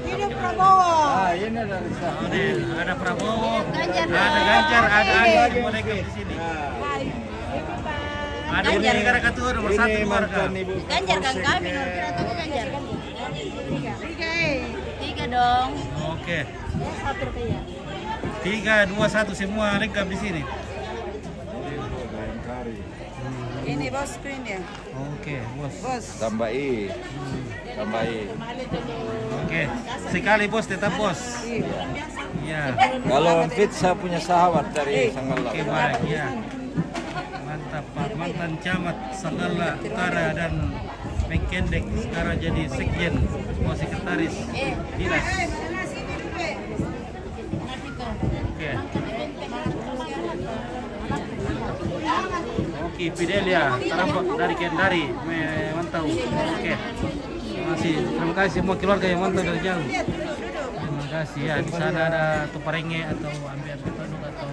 Hidup Prabowo. Ah, ini dari sana. Oh, deh, ada Prabowo, Ganjar. ada Ganjar, ada Anies, semua mereka di sini. Ada Ganjar. ini karena ketua nomor 1 Ini keluarga. mantan ibu. Ganjar kan kami nomor piratunya Ganjar. Tiga dong. Oke. Satu rupiah. 3, 2, 1 semua lengkap di sini. Ini bosku ini ya. Oke, bos. Bos. Tambah I. Oke, sekali bos tetap bos. Iya. Kalau fit saya punya sahabat dari Sanggala. Oke, baik ya. Mantap Pak, mantan camat Sanggala Utara dan Mekendek sekarang jadi sekjen, mau sekretaris dinas. Oke. Oke, Fidelia, tarampak dari Kendari, mantau. Oke. Terima kasih semua keluarga yang mantau dari jauh. Terima kasih ya. Di sana ada tuparenge atau ambil tanduk atau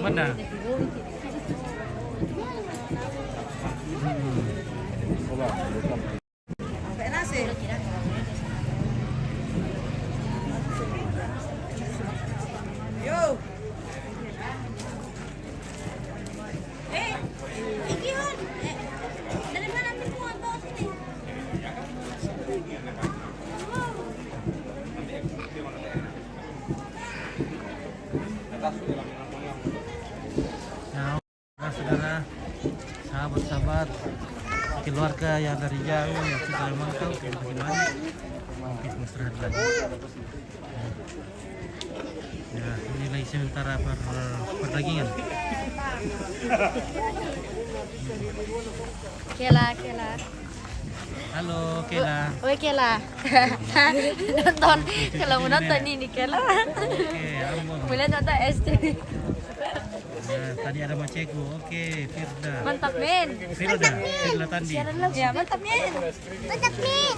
mana? Yo. Dari mana semua bawa sini? Nah, saudara, sahabat-sahabat, keluarga yang dari jauh yang sudah mantau, bagaimana? Kita istirahat lagi. Ya, ini lagi sementara perdagingan. Kela. Halo, Kela. Oke Kela. Nonton. Kalau mau nonton ini Kela. Oke, Ambon. Boleh nonton SD. Ya, tadi ada Maceko. Oke, Firda. Mantap men. Firda Tandi. Ya mantap men. Mantap men.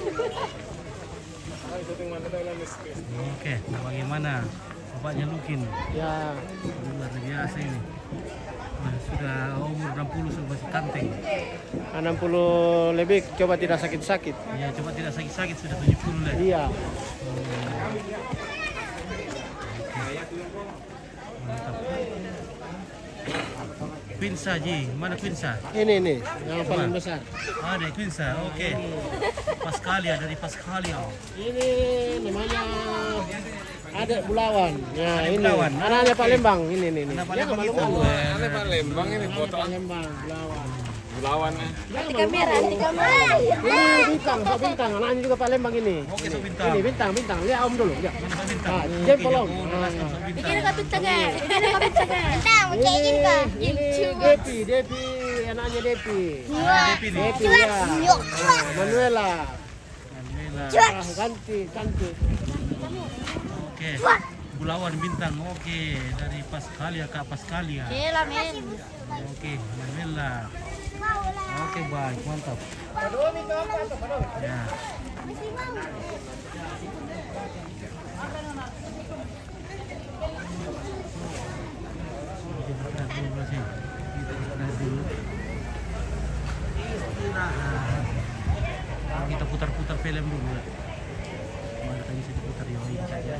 Oke, bagaimana? Bapaknya Lukin. Ya, Luar biasa ini. Nah, sudah umur 60 sudah masih kanteng. 60 lebih coba tidak sakit-sakit. Ya, coba tidak sakit-sakit sudah 70 lah. Iya. Mantap. Quinsa Ji, mana Quinsa? Ini nih, yang paling besar. Ada Quinsa, oke. Pascalia dari Pascalia. Ini namanya ada Bulawan. Ya, Ada ini. Bulawan. Anaknya Pak Lembang ini nih. Anak Pak Ya, Lembang itu. malu-malu. Pak Lembang ini foto Pak Lembang, Bulawan. Bulawan. Anti kamera, anti kamera. Ini bintang, Pak Bintang. Anaknya juga Pak Lembang ini. Oke, itu bintang. Ini bintang. Lihat Om dulu, lihat. Mana Pak Bintang? Ah, Oke, jempol Om. Jago, Nasdem Pak Bintang. Bikin kau bintangnya. Bikin kau bintangnya. Bintang, Ini Depi, anaknya Depi. Ah, Depi nih. Depi ya. Manuela. Alhamdulillah. Cantik. Oke. Bulawan Bintang, oke. Dari Pascalia ke Pascalia. Kela men. Oke, alhamdulillah. Oke, baik, mantap. Ya. Kita putar-putar film dulu ya. Mana tadi saya putar yang ini saja.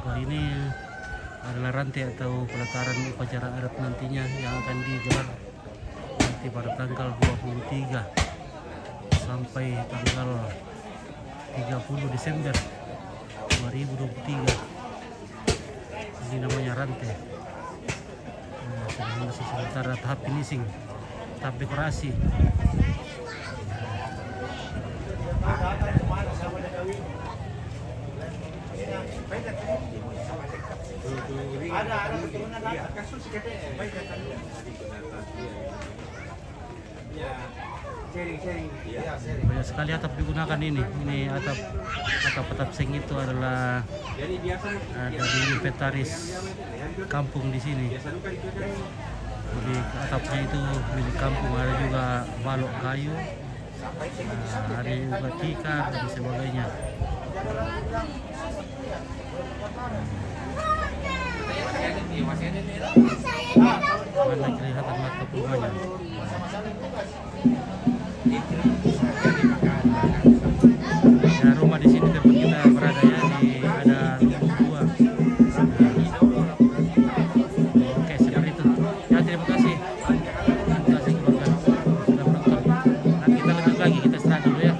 Kali ini adalah rantai atau pelataran upacara adat nantinya yang akan digelar nanti pada tanggal 23 sampai tanggal 30 Desember 2023. Ini namanya rantai. Nah, sudah masih sementara tahap finishing, tahap dekorasi. Banyak sekali atap digunakan ini. Ini atap seng itu adalah dari inventaris kampung di sini. Jadi atapnya itu milik kampung, ada juga balok kayu, ada juga tikar dan sebagainya. Mana kelihatan mata rumahnya. Ya, rumah di sini tempat kita berada ya, ada lubuk gua. Oke, seperti itu. Ya, terima kasih. Terima kasih keluarga sudah menonton. Nanti kita lanjut lagi, kita istirahat dulu ya.